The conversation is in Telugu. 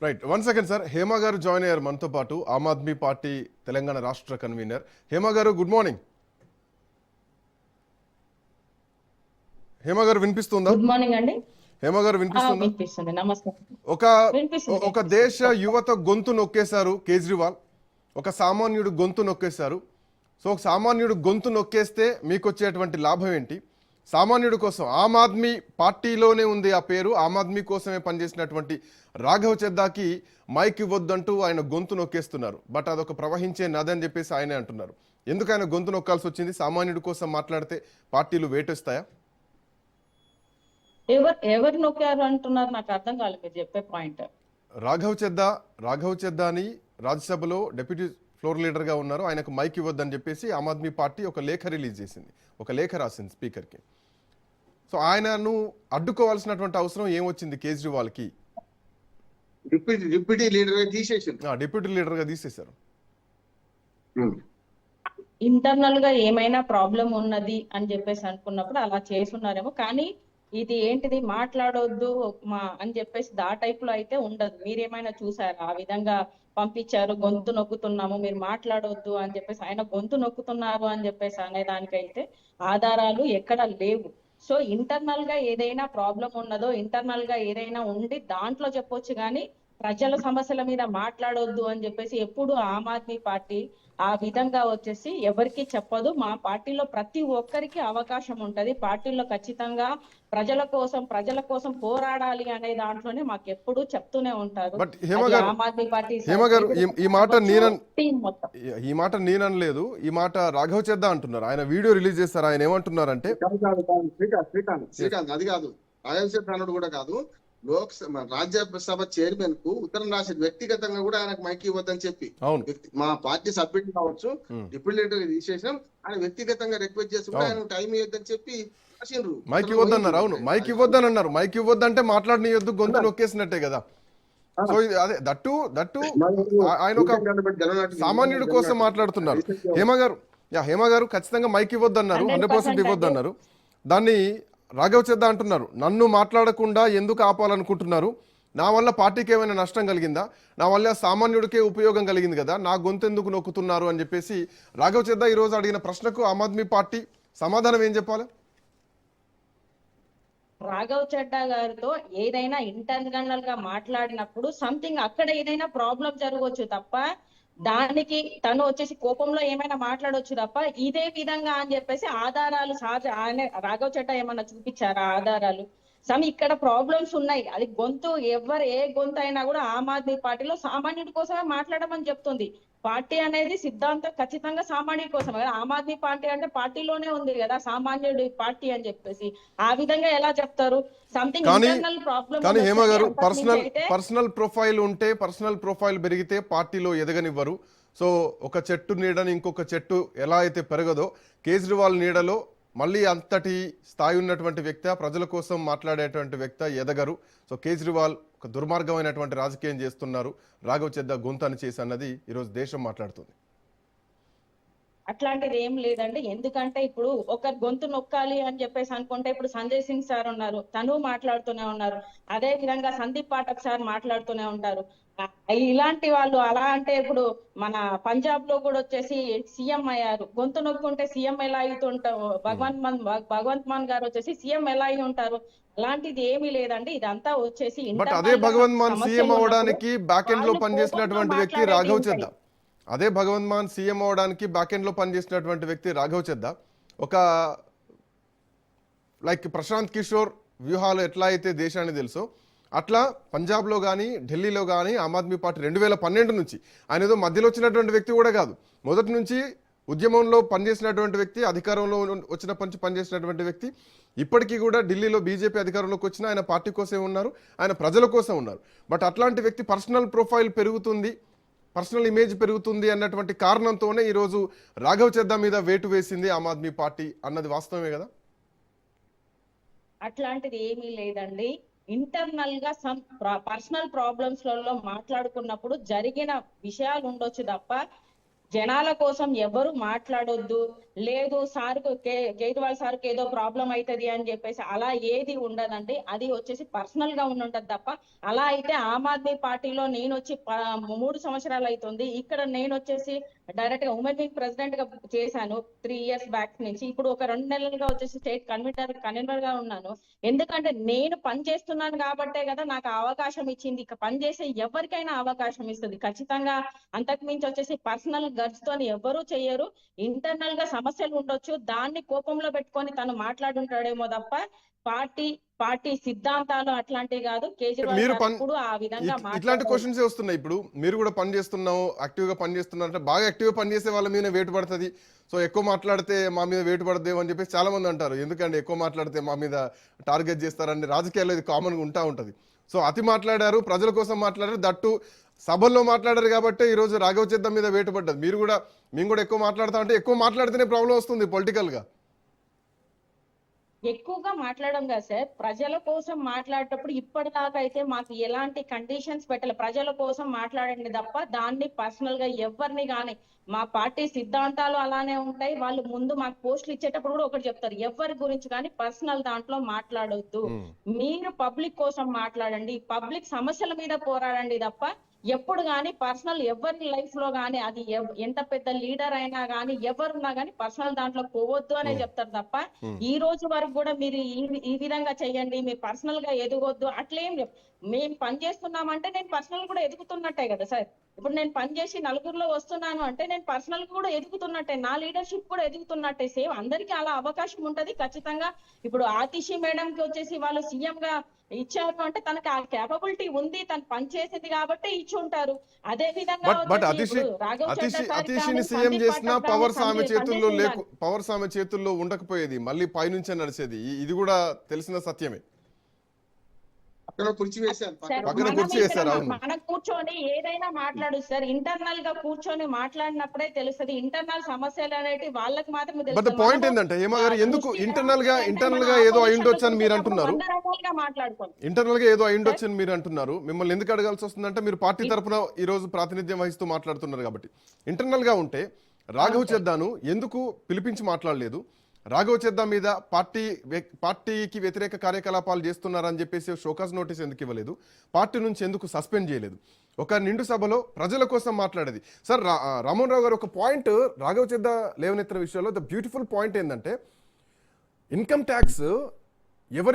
Right 1 second sir. హేమ గారు జాయిన్ అయ్యారు మనతో పాటు, ఆమ్ ఆద్మీ పార్టీ తెలంగాణ రాష్ట్ర కన్వీనర్. హేమ గారు గుడ్ మార్నింగ్. హేమ గారు వినిపిస్తుందా? గుడ్ మార్నింగ్ అండి. హేమ గారు వినిపిస్తుందా? వినిపిస్తుంది. నమస్తే. ఒక ఒక దేశ యువత గొంతు నొక్కేశారు కేజ్రీవాల్. ఒక సామాన్యుడు గొంతు నొక్కేశారు. సో ఒక సామాన్యుడు గొంతు నొక్కేస్తే మీకు వచ్చేటువంటి లాభం ఏంటి? సామాన్యుడి కోసం ఆమ్ ఆద్మీ పార్టీలోనే ఉంది ఆ పేరు, ఆమ్ ఆద్మీ కోసమే పనిచేసినటువంటి రాఘవ్ చెద్దాకి మైక్ ఇవ్వద్దంటూ ఆయన గొంతు నొక్కేస్తున్నారు. బట్ అదొక ప్రవహించే నది అని చెప్పేసి ఆయనే అంటున్నారు. ఎందుకు ఆయన గొంతు నొక్కాల్సి వచ్చింది? సామాన్యుడి కోసం మాట్లాడితే పార్టీలు వేటేస్తాయా? ఎవరు నొక్కారు అంటున్నారు? నాకు అర్థం కాలేదు మీరు చెప్పే పాయింట్. రాఘవ్ చెద్దాని రాజ్యసభలో డిప్యూటీ ఫ్లోర్ లీడర్గా ఉన్నారు. ఆయనకు మైక్ ఇవ్వద్దని చెప్పేసి ఆమ్ ఆద్మీ పార్టీ ఒక లేఖ రిలీజ్ చేసింది, ఒక లేఖ రాసింది స్పీకర్కి. సో ఆయనను అడ్డుకోవాల్సినటువంటి అవసరం ఏమొచ్చింది కేజ్రీవాల్కి? డిప్యూటీ లీడర్ డిప్యూటీ లీడర్గా తీసేశారు. ఇంటర్నల్ గా ఏమైనా ప్రాబ్లం ఉన్నది అని చెప్పేసి అనుకున్నప్పుడు అలా చేసున్నారేమో. కానీ ఇది ఏంటిది మాట్లాడొద్దు అని చెప్పేసి ఆ టైప్ లో అయితే ఉండదు. మీరేమైనా చూసారా? ఆ విధంగా పంపించారు, గొంతు నొక్కుతున్నాము మీరు మాట్లాడొద్దు అని చెప్పేసి, ఆయన గొంతు నొక్కుతున్నారు అని చెప్పేసి అనే దానికైతే ఆధారాలు ఎక్కడ లేవు. సో ఇంటర్నల్ గా ఏదైనా ప్రాబ్లం ఉన్నదో, ఇంటర్నల్ గా ఏదైనా ఉండి దాంట్లో చెప్పొచ్చు, కానీ ప్రజల సమస్యల మీద మాట్లాడొద్దు అని చెప్పేసి ఎప్పుడు ఆమ్ ఆద్మీ పార్టీ ఆ విధంగా వచ్చేసి ఎవరికి చెప్పదు. మా పార్టీలో ప్రతి ఒక్కరికి అవకాశం ఉంటది. పార్టీలో ఖచ్చితంగా ప్రజల కోసం పోరాడాలి అనే దాంట్లోనే మాకు ఎప్పుడు చెప్తూనే ఉంటారు. ఆమ్ ఆద్మీ పార్టీ ఈ మాట నేననలేదు, ఈ మాట రాఘవ్ చెద్దా అంటున్నారు. ఆయన వీడియో రిలీజ్ చేస్తారు. ఆయన ఏమంటున్నారంటే శ్రీకాంత్ అది కాదు, రాఘవ్ చెద్దా అన్నాడు కూడా కాదు, రాజ్యసభ చైర్మన్ కు ఉత్తరం రాసిన వ్యక్తిగతంగా కూడా ఆయనకు మైక్ ఇవ్వద్దని చెప్పి, మా పార్టీ సభ్యుడు కావచ్చు డిప్యూటీ లీడర్ తీసేసాం, ఆయన వ్యక్తిగతంగా రిక్వెస్ట్ చేసి కూడా ఆయన టైం ఇవ్వద్దని చెప్పి రాసిండ్రు. మైక్ ఇవ్వద్దన్నారు. అవును, మైక్ ఇవ్వద్దని అన్నారు. మైక్ ఇవ్వద్దంటే మాట్లాడనియొద్దు, గొంతు నొక్కేసినట్టే కదా. సో అదే దట్టు ఆయన ఒక సామాన్యుడి కోసం మాట్లాడుతున్నారు. హేమ గారు ఖచ్చితంగా మైక్ ఇవ్వద్దన్నారు, 100% ఇవ్వద్దన్నారు. దాన్ని రాఘవ్ చెద్దా అంటున్నారు, నన్ను మాట్లాడకుండా ఎందుకు ఆపాలనుకుంటున్నారు? నా వల్ల పార్టీకి ఏమైనా నష్టం కలిగిందా? నా వల్ల సామాన్యుడికే ఉపయోగం కలిగింది కదా, నా గొంతు ఎందుకు నొక్కుతున్నారు అని చెప్పేసి రాఘవ్ చెద్దా ఈరోజు అడిగిన ప్రశ్నకు ఆమ్ ఆద్మీ పార్టీ సమాధానం ఏం చెప్పాలి? రాఘవ్ చెడ్డా గారితో ఏదైనా ఇంటర్నల్ గా మాట్లాడినప్పుడు సంథింగ్ అక్కడ ఏదైనా ప్రాబ్లం జరగవచ్చు తప్ప, దానికి తను వచ్చేసి కోపంలో ఏమైనా మాట్లాడొచ్చు తప్ప ఇదే విధంగా అని చెప్పేసి ఆధారాలు ఆయన రాఘవ్ చెడ్డా ఏమన్నా చూపించారా ఆధారాలు? ఇక్కడ ప్రాబ్లమ్స్ ఉన్నాయి. అది గొంతు ఏ గొంతు అయినా కూడా ఆమ్ ఆద్మీ పార్టీలో సామాన్యుడి కోసమే మాట్లాడమని చెప్తుంది. పార్టీ అనేది సిద్ధాంతం ఖచ్చితంగా సామాన్యుడి కోసమే కదా. ఆమ్ ఆద్మీ పార్టీ అంటే పార్టీలోనే ఉంది కదా సామాన్యుడి పార్టీ అని చెప్పేసి, ఆ విధంగా ఎలా చెప్తారు? Something internal problem. కానీ హేమ గారు పర్సనల్ ప్రొఫైల్ ఉంటే, పర్సనల్ ప్రొఫైల్ పెరిగితే పార్టీలో ఎదగనివ్వరు. సో ఒక చెట్టు నీడని ఇంకొక చెట్టు ఎలా అయితే పెరగదో, కేజ్రీవాల్ నీడలో మళ్ళీ అంతటి స్థాయి ఉన్నటువంటి వ్యక్తి, ప్రజల కోసం మాట్లాడేటువంటి వ్యక్తి ఎదగరు. సో కేజ్రీవాల్ ఒక దుర్మార్గమైనటువంటి రాజకీయం చేస్తున్నారు, రాఘవ్ చెద్దా గొంతు చేసి అన్నది ఈరోజు దేశం మాట్లాడుతుంది. అట్లాంటిది ఏం లేదండి. ఎందుకంటే ఇప్పుడు ఒకరు గొంతు నొక్కాలి అని చెప్పేసి అనుకుంటే, ఇప్పుడు సంజయ్ సింగ్ సార్ ఉన్నారు, తను మాట్లాడుతూనే ఉన్నారు. అదే విధంగా సందీప్ పాఠక్ సార్ మాట్లాడుతూనే ఉంటారు. ఇలాంటి వాళ్ళు అలా అంటే ఇప్పుడు మన పంజాబ్ లో కూడా వచ్చేసి సీఎం అయ్యారు. గొంతు నొక్కుంటే సీఎం ఎలా అవుతుంటారు? భగవంత్ మాన్ గారు వచ్చేసి సీఎం ఎలా అయి ఉంటారు? అలాంటిది ఏమీ లేదండి. ఇదంతా వచ్చేసి అదే భగవంత్ మాన్ సీఎం అవడానికి బ్యాక్ ఎండ్ లో పనిచేసినటువంటి వ్యక్తి రాఘవ్ చెద్దా. అదే భగవంత్ మాన్ సీఎం అవడానికి బ్యాక్ ఎండ్ లో పనిచేసినటువంటి వ్యక్తి రాఘవ్ చెద్దా. ఒక లైక్ ప్రశాంత్ కిషోర్ వ్యూహాలు ఎట్లా అయితే దేశానికి తెలుసో, అట్లా పంజాబ్లో కానీ ఢిల్లీలో కానీ ఆమ్ ఆద్మీ పార్టీ 2012 నుంచి, ఆయన ఏదో మధ్యలో వచ్చినటువంటి వ్యక్తి కూడా కాదు, మొదటి నుంచి ఉద్యమంలో పనిచేసినటువంటి వ్యక్తి, అధికారంలో వచ్చినప్పటి నుంచి పనిచేసినటువంటి వ్యక్తి. ఇప్పటికీ కూడా ఢిల్లీలో బీజేపీ అధికారంలోకి వచ్చినా ఆయన పార్టీ కోసమే ఉన్నారు, ఆయన ప్రజల కోసం ఉన్నారు. బట్ అట్లాంటి వ్యక్తి పర్సనల్ ప్రొఫైల్ పెరుగుతుంది, పర్సనల్ ఇమేజ్ పెరుగుతుంది అన్నటువంటి కారణంతోనే ఈరోజు రాఘవ్ చెద్దా మీద వేటు వేసింది ఆమ్ ఆద్మీ పార్టీ అన్నది వాస్తవమే కదా. అట్లాంటిది ఏమీ లేదండి. ఇంటర్నల్ గా పర్సనల్ ప్రాబ్లమ్స్ లలో మాట్లాడుకున్నప్పుడు జరిగిన విషయాలు ఉండొచ్చు తప్ప జనాల కోసం ఎవరు మాట్లాడొద్దు, లేదు సార్కు కేజ్రీవాల్ సార్కి ఏదో ప్రాబ్లం అవుతుంది అని చెప్పేసి అలా ఏది ఉండదండి. అది వచ్చేసి పర్సనల్ గా ఉంటది తప్ప అలా అయితే ఆమ్ ఆద్మీ పార్టీలో నేను వచ్చి 3 సంవత్సరాలు అవుతుంది. ఇక్కడ నేను వచ్చేసి డైరెక్ట్ గా ఉమెన్ వింగ్ ప్రెసిడెంట్ గా చేశాను 3 ఇయర్స్ బ్యాక్ నుంచి. ఇప్పుడు ఒక 2 నెలలుగా వచ్చేసి స్టేట్ కన్వీనర్ గా ఉన్నాను. ఎందుకంటే నేను పని చేస్తున్నాను కాబట్టే కదా నాకు అవకాశం ఇచ్చింది. ఇక పని చేసే ఎవరికైనా అవకాశం ఇస్తుంది ఖచ్చితంగా. అంతకు మించి వచ్చేసి పర్సనల్ గర్జ్ తోని ఎవరు చెయ్యరు. ఇంటర్నల్ గా సమస్యలు ఉండొచ్చు, దాన్ని కోపంలో పెట్టుకొని తను మాట్లాడుంటాడేమో తప్ప పార్టీ సిద్ధాంతాలు అట్లాంటివి కాదు. కేజ్రీవాల్ మీరు గారు ఎప్పుడు ఆ విధంగా ఇట్లాంటి క్వశ్చన్స్ వస్తున్నాయి. ఇప్పుడు మీరు కూడా పని చేస్తున్నావు, యాక్టివ్ గా పని చేస్తున్నారు అంటే బాగా యాక్టివ్ గా పని చేసే వాళ్ళ మీద వేటు పడుతుంది. సో ఎక్కువ మాట్లాడితే మా మీద వేటు పడదేమో అని చెప్పేసి చాలా మంది అంటారు. ఎందుకంటే ఎక్కువ మాట్లాడితే మా మీద టార్గెట్ చేస్తారని రాజకీయాల్లో ఇది కామన్ గా ఉంటుంది. సో అతి మాట్లాడారు, ప్రజల కోసం మాట్లాడారు, దట్టు సభల్లో మాట్లాడారు కాబట్టి ఈ రోజు రాఘవ చెద్దాం మీద వేటు పడ్డది. మేము కూడా ఎక్కువ మాట్లాడతా అంటే ఎక్కువ మాట్లాడితేనే ప్రాబ్లం వస్తుంది పొలిటికల్ గా. ఎక్కువగా మాట్లాడడం కదా సార్, ప్రజల కోసం మాట్లాడేటప్పుడు ఇప్పటిదాకా అయితే మాకు ఎలాంటి కండిషన్స్ పెట్టాలి. ప్రజల కోసం మాట్లాడండి తప్ప దాన్ని పర్సనల్ గా ఎవరిని కానీ, మా పార్టీ సిద్ధాంతాలు అలానే ఉంటాయి. వాళ్ళు ముందు మాకు పోస్టులు ఇచ్చేటప్పుడు కూడా ఒకటి చెప్తారు, ఎవరి గురించి కానీ పర్సనల్ దాంట్లో మాట్లాడొద్దు, మీరు పబ్లిక్ కోసం మాట్లాడండి, పబ్లిక్ సమస్యల మీద పోరాడండి తప్ప ఎప్పుడు గానీ పర్సనల్ ఎవరి లైఫ్ లో గానీ, అది ఎంత పెద్ద లీడర్ అయినా గానీ ఎవరున్నా గానీ పర్సనల్ దాంట్లో పోవద్దు అనే చెప్తారు తప్ప ఈ రోజు వరకు కూడా మీరు ఈ విధంగా చెయ్యండి, మీరు పర్సనల్ గా ఎదగొద్దు అట్లేం మేము పని చేస్తున్నామంటే నేను పర్సనల్ కూడా ఎదుగుతున్నట్టే కదా సార్. ఇప్పుడు నేను పని చేసి నలుగురిలో వస్తున్నాను అంటే నేను పర్సనల్ కూడా ఎదుగుతున్నట్టే, నా లీడర్షిప్ కూడా ఎదుగుతున్నట్టే. సేమ్ అందరికీ అలా అవకాశం ఉంటది ఖచ్చితంగా. ఇప్పుడు ఆతిషి మేడం కి వచ్చేసి వాళ్ళు సీఎం గా ఇచ్చారు అంటే తనకి ఆ కేపబిలిటీ ఉంది, తను పని చేసింది కాబట్టి ఇచ్చి ఉంటారు. అదే విధంగా అతిషిని సీఎం చేసిన పవర్స్ ఆమె చేతుల్లో ఉండకపోయేది, మళ్ళీ పైనుంచే నడిచేది. ఇది కూడా తెలిసిన సత్యమే. పక్కన కుర్చీ వేశారు. మనం కూర్చొని ఏదైనా మాట్లాడు సార్, ఇంటర్నల్ గా కూర్చొని మాట్లాడినప్పుడే తెలుస్తుంది. ఇంటర్నల్ సమస్యలు అనేవి వాళ్ళకి మాత్రమే తెలుస్తుంది. బట్ పాయింట్ ఏంటంటే హేమ గారు, ఎందుకు ఇంటర్నల్ గా ఏదో అయ్యుండొచ్చు అని మీరు అంటున్నారు, ఇంటర్నల్ గా ఏదో అయ్యుండొచ్చు అని మీరు అంటున్నారు. మిమ్మల్ని ఎందుకు అడగాల్సి వస్తుందంటే మీరు పార్టీ తరఫున ఈ రోజజు ప్రాతినిధ్యం వహిస్తూ మాట్లాడుతున్నారు కాబట్టి. ఇంటర్నల్ గా ఉంటే రాఘవ్ చెద్దాను ఎందుకు పిలిపించి మాట్లాడలేదు, రాఘవ చెద్దా మీద పార్టీకి వ్యతిరేక కార్యకలాపాలు చేస్తున్నారని చెప్పేసి షోకాజ్ నోటీస్ ఎందుకు ఇవ్వలేదు, పార్టీ నుంచి ఎందుకు సస్పెండ్ చేయలేదు, ఒక నిండు సభలో ప్రజల కోసం మాట్లాడేది. సార్ రామోహన్ రావు గారు ఒక పాయింట్ రాఘవ చెద్దా లేవనెత్తిన విషయంలో ద బ్యూటిఫుల్ పాయింట్ ఏంటంటే ఇన్కమ్ ట్యాక్స్ ఎవరి